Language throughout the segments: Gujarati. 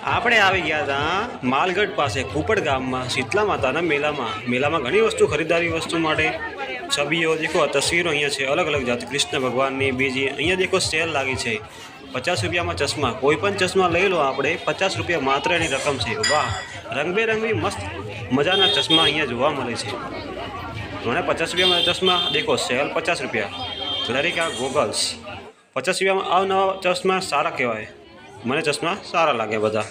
આપણે આવી ગયા હતા માલગઢ પાસે કુપડ ગામમાં શીતલા માતાના મેલામાં ઘણી વસ્તુ ખરીદારી વસ્તુ માટે છબીઓ દેખો તસવીરો અહીંયા છે અલગ અલગ જાત કૃષ્ણ ભગવાનની બીજી અહીંયા દેખો સેલ લાગી છે 50 રૂપિયામાં ચશ્મા કોઈ પણ ચશ્મા લઈ લો આપણે 50 રૂપિયા માત્ર એની રકમ છે વાહ રંગબેરંગી મસ્ત મજાના ચશ્મા અહીંયા જોવા મળે છે મને 50 રૂપિયામાં ચશ્મા દેખો સેલ 50 રૂપિયા લરિકા ગોગલ્સ 50 રૂપિયામાં અવનવા ચશ્મા સારા કહેવાય મને ચશ્મા સારા લાગે બધા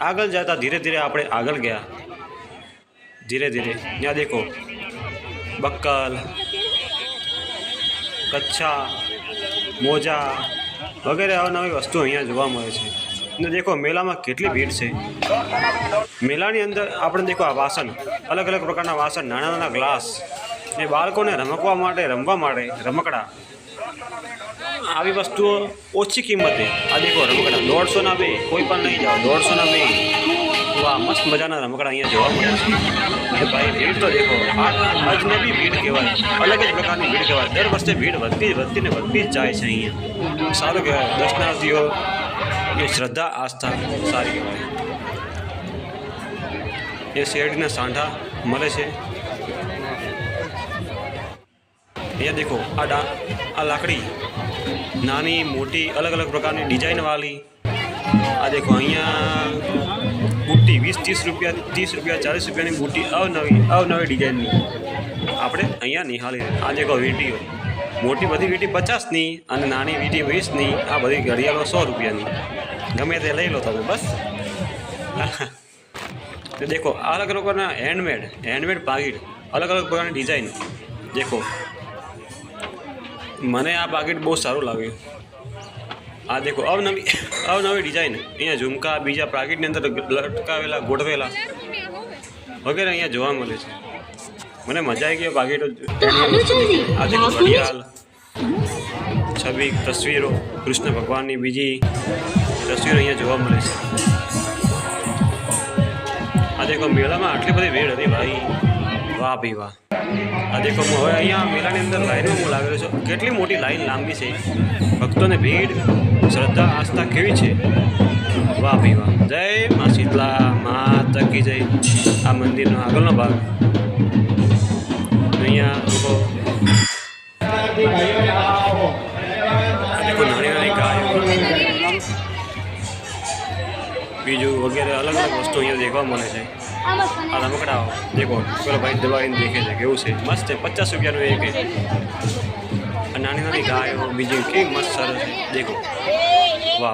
આગળ જતા ધીરે ધીરે આપણે આગળ ગયા ધીરે ધીરે ત્યાં દેખો બક્કલ કચ્છા મોજા વગેરે અવનવી વસ્તુ અહીંયા જોવા મળે છે અને દેખો મેળામાં કેટલી ભીડ છે મેળાની અંદર આપણે દેખો આ વાસણ અલગ અલગ પ્રકારના વાસણ નાના નાના ગ્લાસ એ બાળકોને રમકવા માટે રમવા માટે રમકડા આવી વસ્તુઓ ઓછી કિંમતે આ દેખો રમકડા 150ના બે કોઈ પણ નહીં જાઓ 150ના બે વાહ મસ્ત મજાના રમકડા અહીંયા જોવા મળે છે ભાઈ ભીડ તો દેખો અજનબી ભીડ કહેવાય અલગ જ પ્રકારની ભીડ કહેવાય દર વર્ષે ભીડ વધતી જ જાય છે અહીંયા સારું કહેવાય દર્શનાર્થીઓ એ શ્રદ્ધા આસ્થા સારી કહેવાય એ શેરડીના સાંઠા મળે છે અહીંયા દેખો આ લાકડી નાની મોટી અલગ અલગ પ્રકારની ડિઝાઇનવાળી આ દેખો અહીંયા બુટ્ટી 20-30 રૂપિયા 30 રૂપિયા 40 રૂપિયાની બુટ્ટી અવનવી ડિઝાઇનની આપણે અહીંયા નિહાળી આ દેખો વીંટીઓ મોટી બધી વીંટી 50ની અને નાની વીંટી 20ની આ બધી ઘડિયાળો 100 રૂપિયાની ગમે તે લઈ લો તમે બસ તો દેખો અલગ અલગ પ્રકારના હેન્ડમેડ પાકીટ અલગ અલગ પ્રકારની ડિઝાઇન દેખો મને આ પાકીટ બહુ સારું લાગ્યું આ દેખો અવનવી ડિઝાઇન અહીંયા ઝુમકા બીજા પાકીટની અંદર લટકાવેલા ગોઠવેલા વગેરે અહીંયા જોવા મળે છે મને મજા આવી ગઈ પાકીટો આ દેખો ઘડિયાળ છબી તસવીરો કૃષ્ણ ભગવાનની બીજી તસવીરો અહીંયા જોવા મળે છે આ દેખો મેળામાં આટલી બધી ભીડ હતી ભાઈ વાહ ભાઈ વાહ આ દેખો હવે અહીંયા મેળાની અંદર લાઈનમાં હું લાગેલો છું કેટલી મોટી લાઈન લાંબી છે ભક્તોને ભીડ શ્રદ્ધા આસ્થા કેવી છે વાહ ભાઈ વાહ જય મા શીતલા મા તકી જય આ મંદિરનો આગળનો ભાગ અહીંયા લોકો દેખો નાની નાની ગાયો બીજું વગેરે અલગ અલગ વસ્તુ અહીંયા દેખવા મળે છે આ રમકડાઓ દેખો પેલો ભાઈ દબાવીને દેખે છે કેવું છે મસ્ત છે 50 રૂપિયાનું એક નાની નાની ગાયો બીજી કેવી મસ્ત સરસ છે દેખો